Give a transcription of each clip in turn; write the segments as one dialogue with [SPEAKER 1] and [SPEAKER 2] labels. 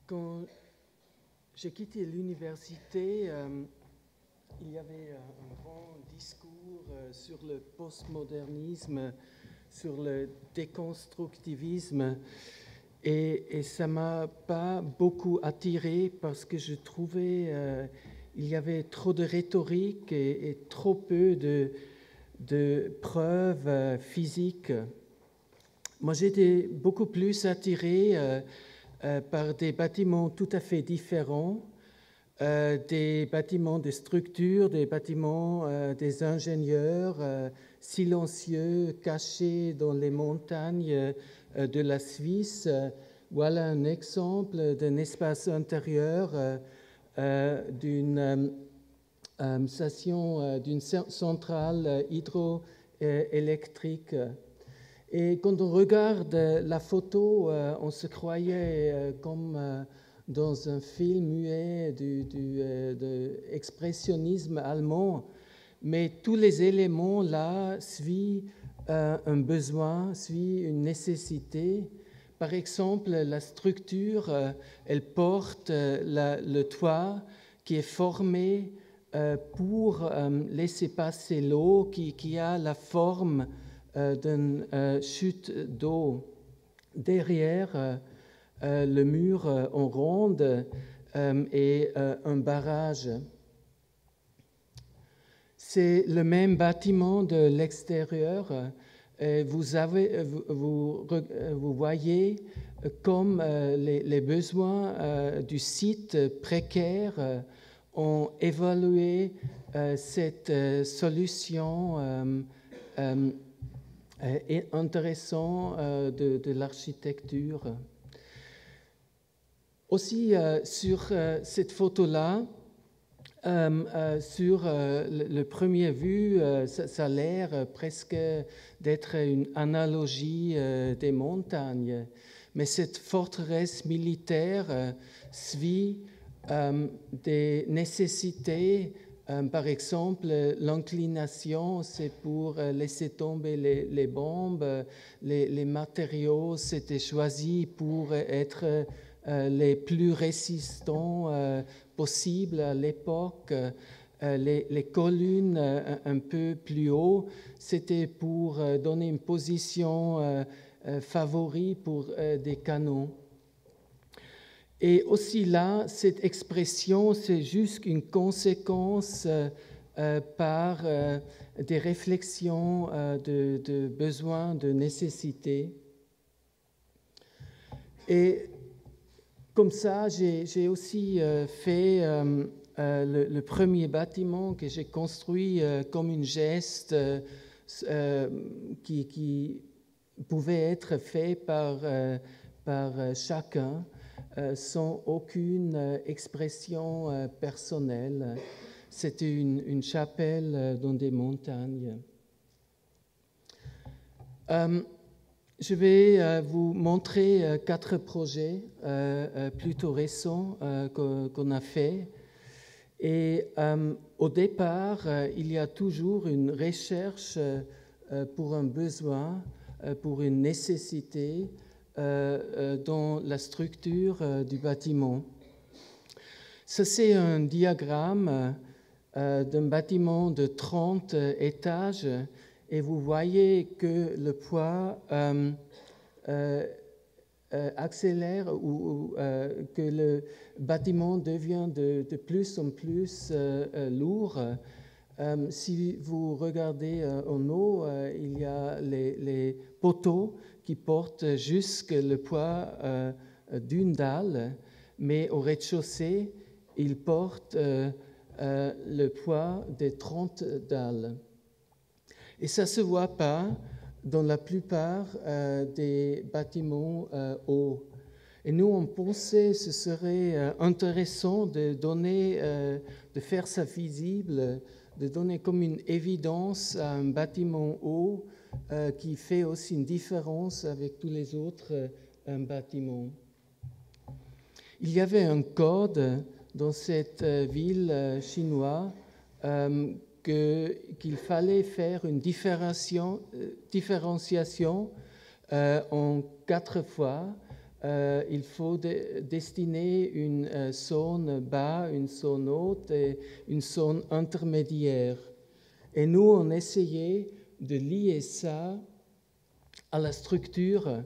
[SPEAKER 1] Quand j'ai quitté l'université, il y avait un grand discours sur le postmodernisme, sur le déconstructivisme, et ça ne m'a pas beaucoup attiré parce que je trouvais il y avait trop de rhétorique et trop peu de preuves physiques. Moi, j'étais beaucoup plus attiré par des bâtiments tout à fait différents, des bâtiments de structure, des bâtiments des ingénieurs silencieux, cachés dans les montagnes de la Suisse. Voilà un exemple d'un espace intérieur d'une station, d'une centrale hydroélectrique. Et quand on regarde la photo, on se croyait comme dans un film muet de expressionnisme allemand, mais tous les éléments là suivent un besoin, suivent une nécessité. Par exemple, la structure, elle porte le toit qui est formé pour laisser passer l'eau, qui a la forme d'une chute d'eau. Derrière, le mur en ronde et un barrage. C'est le même bâtiment de l'extérieur. Vous voyez comme les besoins du site précaire ont évalué cette solution intéressante de l'architecture. Aussi, sur cette photo-là, sur le premier vue, ça a l'air presque d'être une analogie des montagnes. Mais cette forteresse militaire suit des nécessités. Par exemple, l'inclination, c'est pour laisser tomber les bombes. Les matériaux, c'était choisi pour être les plus résistants possibles à l'époque. Les colonnes un peu plus haut, c'était pour donner une position favorite pour des canons. Et aussi là, cette expression, c'est juste une conséquence par des réflexions de besoins, de nécessité. Et comme ça, j'ai aussi fait le premier bâtiment que j'ai construit comme un geste qui pouvait être fait par chacun. Sans aucune expression personnelle. C'était une chapelle dans des montagnes. Je vais vous montrer 4 projets plutôt récents qu'on a fait. Et au départ, il y a toujours une recherche pour un besoin, pour une nécessité, dans la structure du bâtiment. Ça, c'est un diagramme d'un bâtiment de 30 étages et vous voyez que le poids accélère ou que le bâtiment devient de plus en plus lourd. Si vous regardez en haut, il y a les poteaux qui portent jusque le poids d'une dalle, mais au rez-de-chaussée, ils portent le poids des 30 dalles. Et ça ne se voit pas dans la plupart des bâtiments hauts. Et nous, on pensait que ce serait intéressant de faire ça visible, de donner comme une évidence à un bâtiment haut qui fait aussi une différence avec tous les autres bâtiments. Il y avait un code dans cette ville chinoise qu'il fallait faire une différenciation en 4 fois il faut destiner une zone bas, une zone haute et une zone intermédiaire. Et nous, on essayait de lier ça à la structure.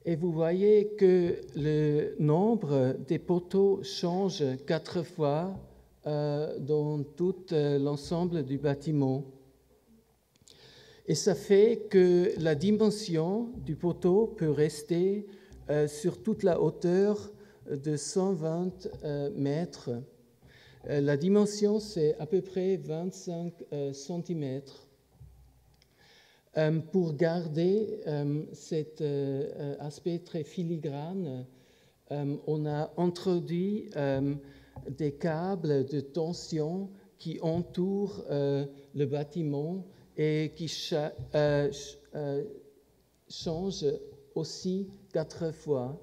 [SPEAKER 1] Et vous voyez que le nombre des poteaux change 4 fois dans tout l'ensemble du bâtiment. Et ça fait que la dimension du poteau peut rester sur toute la hauteur de 120 mètres. La dimension, c'est à peu près 25 cm. Pour garder cet aspect très filigrane, on a introduit des câbles de tension qui entourent le bâtiment et qui changent aussi 4 fois.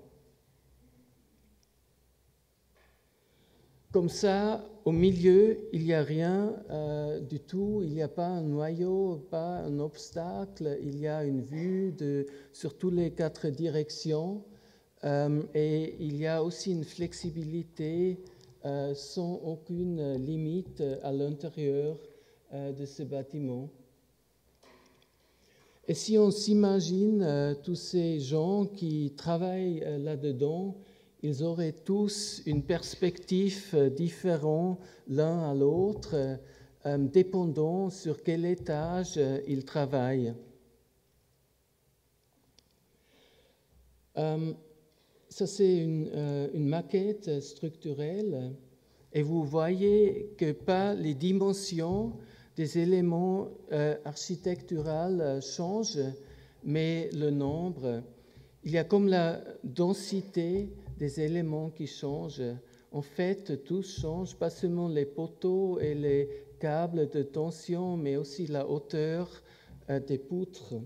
[SPEAKER 1] Comme ça, au milieu, il n'y a rien du tout, il n'y a pas un noyau, pas un obstacle, il y a une vue sur toutes les 4 directions et il y a aussi une flexibilité sans aucune limite à l'intérieur de ce bâtiment. Et si on s'imagine tous ces gens qui travaillent là-dedans, ils auraient tous une perspective différente l'un à l'autre, dépendant sur quel étage ils travaillent. Ça, c'est une maquette structurelle et vous voyez que pas les dimensions des éléments architecturaux changent, mais le nombre. Il y a comme la densité des éléments qui changent. En fait, tout change, pas seulement les poteaux et les câbles de tension, mais aussi la hauteur des poutres.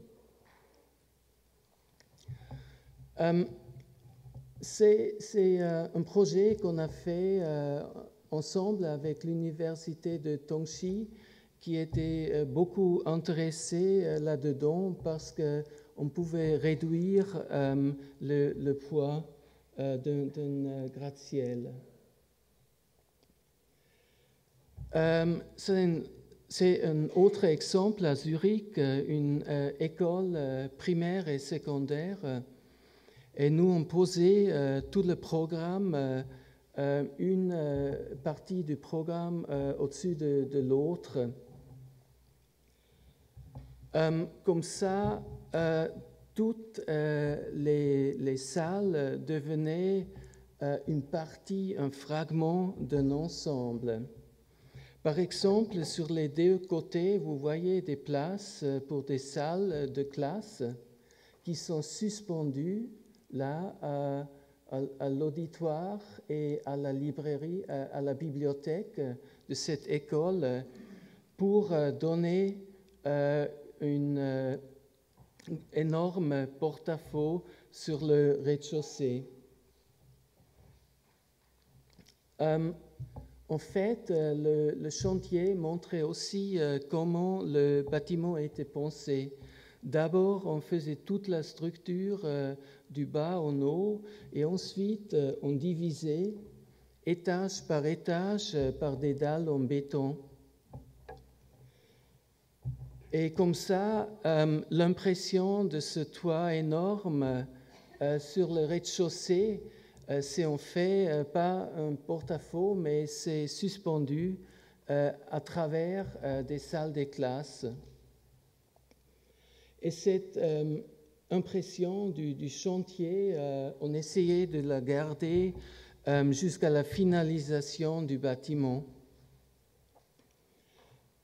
[SPEAKER 1] C'est un projet qu'on a fait ensemble avec l'université de Tongji, qui était beaucoup intéressé là-dedans parce qu'on pouvait réduire le poids d'un gratte-ciel. C'est un autre exemple à Zurich, une école primaire et secondaire. Et nous, on posait tout le programme, une partie du programme au-dessus de l'autre. Comme ça, toutes les salles devenaient une partie, un fragment d'un ensemble. Par exemple, sur les 2 côtés, vous voyez des places pour des salles de classe qui sont suspendues là à l'auditoire et à la librairie, à la bibliothèque de cette école pour donner une énorme porte-à-faux sur le rez-de-chaussée. En fait, le chantier montrait aussi comment le bâtiment était pensé. D'abord, on faisait toute la structure du bas en haut et ensuite on divisait étage par des dalles en béton. Et comme ça, l'impression de ce toit énorme sur le rez-de-chaussée, c'est en fait pas un porte-à-faux, mais c'est suspendu à travers des salles de classe. Et cette impression du chantier, on essayait de la garder jusqu'à la finalisation du bâtiment.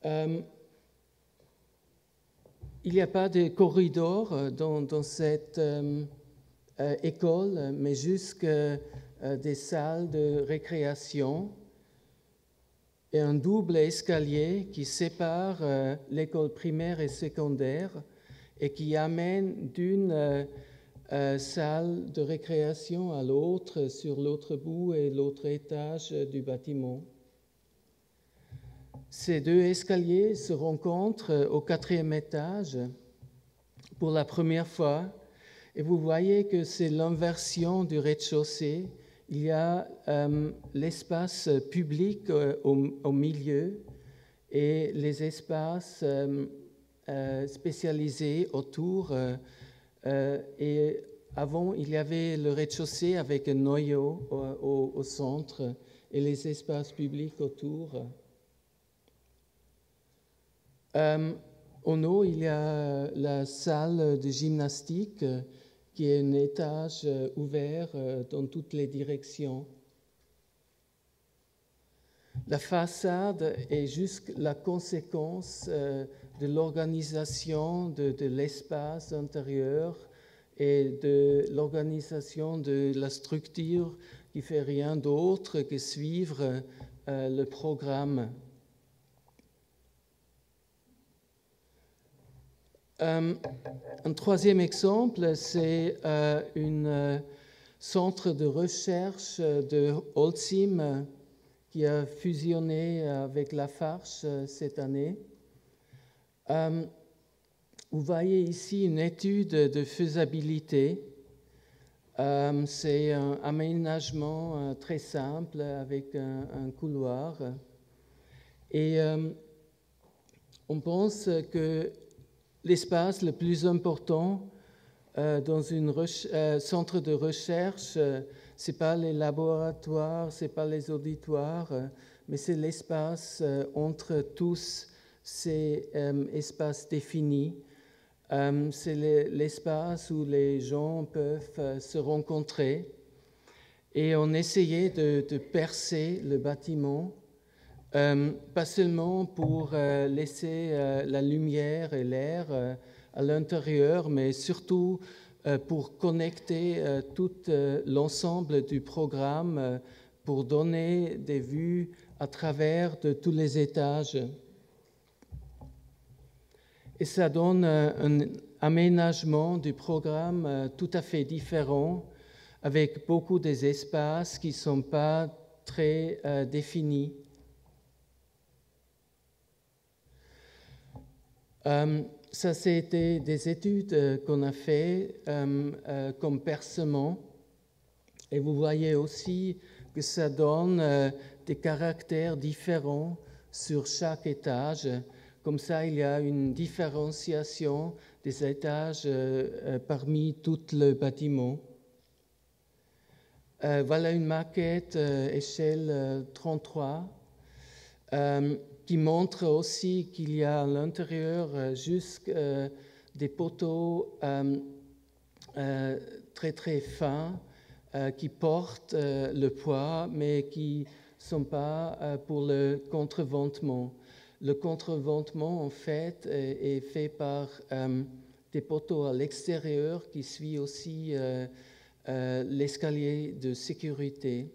[SPEAKER 1] Il n'y a pas de corridor dans cette école, mais juste des salles de récréation et un double escalier qui sépare l'école primaire et secondaire et qui amène d'une salle de récréation à l'autre sur l'autre bout et l'autre étage du bâtiment. Ces 2 escaliers se rencontrent au 4e étage pour la première fois Et vous voyez que c'est l'inversion du rez-de-chaussée. Il y a l'espace public au milieu et les espaces spécialisés autour. Et avant, il y avait le rez-de-chaussée avec un noyau au centre et les espaces publics autour. En haut, il y a la salle de gymnastique qui est un étage ouvert dans toutes les directions. La façade est juste la conséquence de l'organisation de l'espace intérieur et de l'organisation de la structure qui ne fait rien d'autre que suivre le programme. Un troisième exemple, c'est un centre de recherche de Holcim qui a fusionné avec Lafarge cette année. Vous voyez ici une étude de faisabilité. C'est un aménagement très simple avec un couloir. Et on pense que l'espace le plus important dans un centre de recherche, ce n'est pas les laboratoires, ce n'est pas les auditoires, mais c'est l'espace entre tous ces espaces définis. C'est l'espace où les gens peuvent se rencontrer. Et on essayait de percer le bâtiment, pas seulement pour laisser la lumière et l'air à l'intérieur, mais surtout pour connecter tout l'ensemble du programme, pour donner des vues à travers de tous les étages. Et ça donne un aménagement du programme tout à fait différent, avec beaucoup des espaces qui ne sont pas très définis. Ça, c'était des études qu'on a fait comme percement. Et vous voyez aussi que ça donne des caractères différents sur chaque étage. Comme ça, il y a une différenciation des étages parmi tout le bâtiment. Voilà une maquette échelle 33 qui montre aussi qu'il y a à l'intérieur juste des poteaux très très fins qui portent le poids, mais qui ne sont pas pour le contreventement. Le contreventement, en fait, est fait par des poteaux à l'extérieur qui suivent aussi l'escalier de sécurité.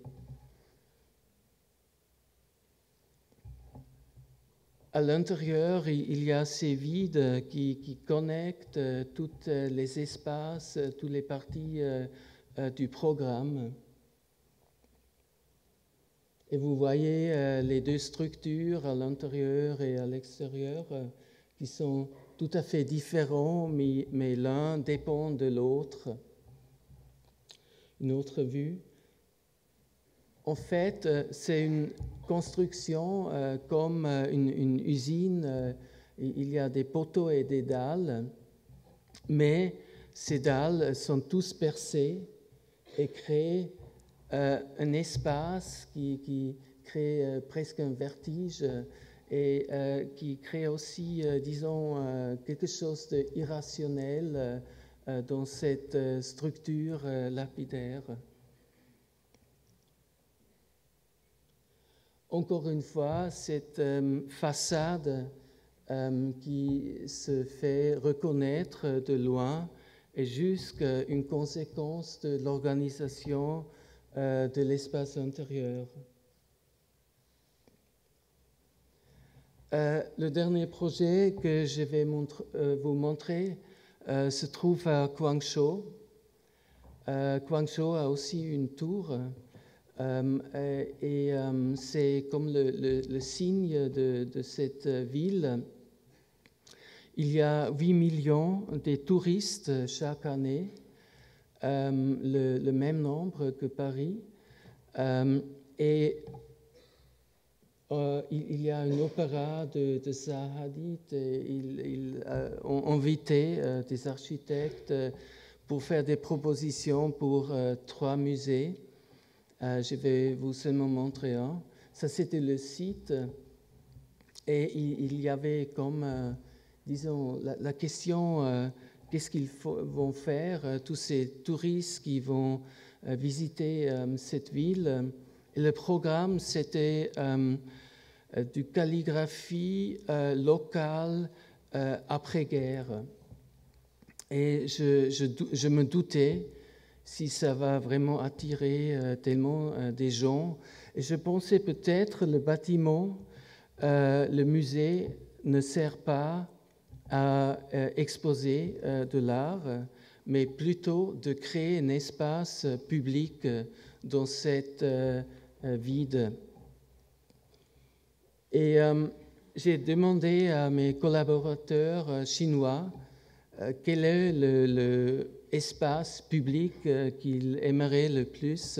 [SPEAKER 1] À l'intérieur, il y a ces vides qui connectent tous les espaces, toutes les parties du programme. Et vous voyez les deux structures à l'intérieur et à l'extérieur qui sont tout à fait différents, mais l'un dépend de l'autre. Une autre vue. En fait, c'est une construction comme une usine. Il y a des poteaux et des dalles, mais ces dalles sont tous percées et créent un espace qui crée presque un vertige et qui crée aussi, disons, quelque chose d'irrationnel dans cette structure lapidaire. Encore une fois, cette façade qui se fait reconnaître de loin est juste une conséquence de l'organisation de l'espace intérieur. Le dernier projet que je vais vous montrer se trouve à Guangzhou. Guangzhou a aussi une tour et c'est comme le signe de cette ville. Il y a 8 millions de touristes chaque année le même nombre que Paris. Et il y a un opéra de Zaha Hadid. Ils ont invité des architectes pour faire des propositions pour 3 musées. Je vais vous seulement montrer un. Ça, c'était le site. Et il y avait comme, disons, la question, qu'est-ce qu'ils vont faire, tous ces touristes qui vont visiter cette ville. Et le programme, c'était du calligraphie locale après-guerre. Et je me doutais si ça va vraiment attirer tellement des gens. Et je pensais peut-être le bâtiment, le musée ne sert pas à exposer de l'art, mais plutôt de créer un espace public dans cette vide. Et j'ai demandé à mes collaborateurs chinois quel est l'espace public qu'ils aimeraient le plus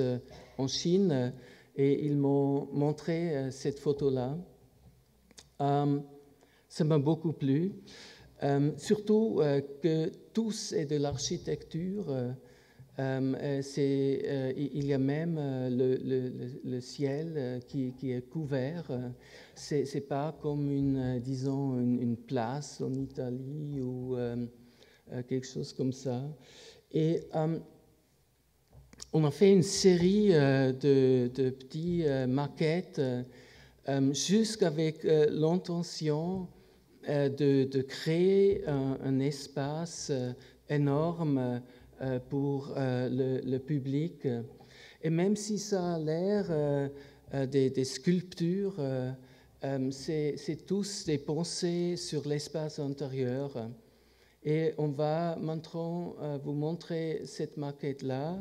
[SPEAKER 1] en Chine, et ils m'ont montré cette photo-là. Ça m'a beaucoup plu, surtout que tous est de l'architecture. Il y a même le ciel qui est couvert. C'est pas comme disons une place en Italie ou quelque chose comme ça. Et on a fait une série de petites maquettes jusqu'avec l'intention de créer un espace énorme pour le public. Et même si ça a l'air des sculptures, c'est tous des pensées sur l'espace intérieur. Et on va maintenant vous montrer cette maquette-là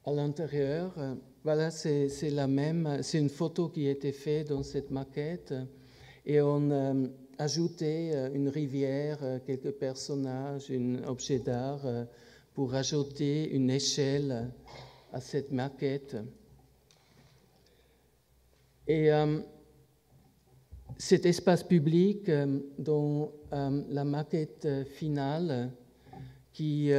[SPEAKER 1] à l'intérieur. Voilà, c'est la même, c'est une photo qui a été faite dans cette maquette. Et on a ajouté une rivière, quelques personnages, un objet d'art pour ajouter une échelle à cette maquette. Et cet espace public dans la maquette finale qui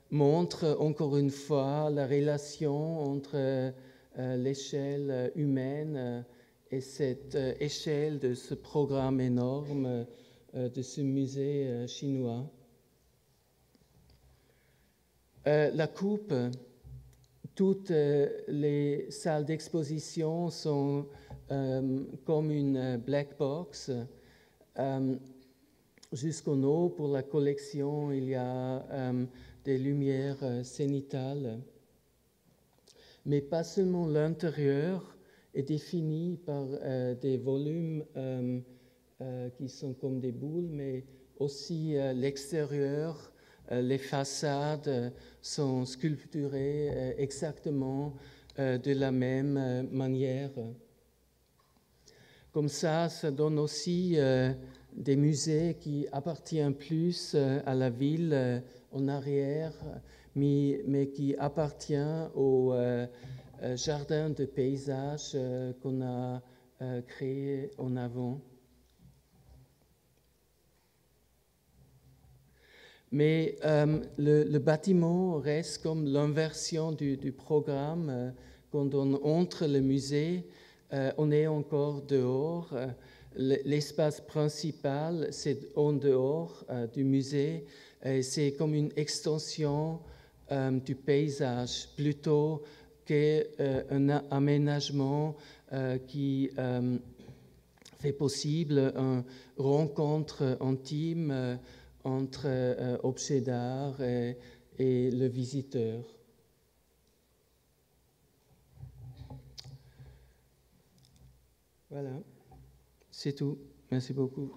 [SPEAKER 1] montre encore une fois la relation entre l'échelle humaine et cette échelle de ce programme énorme de ce musée chinois. La coupe, toutes les salles d'exposition sont comme une black box. Jusqu'en haut, pour la collection, il y a des lumières zénithales. Mais pas seulement l'intérieur est défini par des volumes qui sont comme des boules, mais aussi l'extérieur, les façades sont sculpturées exactement de la même manière. Comme ça donne aussi des musées qui appartiennent plus à la ville en arrière, mais qui appartiennent au jardin de paysage qu'on a créé en avant. Mais le bâtiment reste comme l'inversion du programme. Quand on entre le musée, on est encore dehors. L'espace principal, c'est en dehors du musée. C'est comme une extension du paysage plutôt qu'un aménagement qui fait possible une rencontre intime entre objets d'art et le visiteur. Voilà, c'est tout. Merci beaucoup.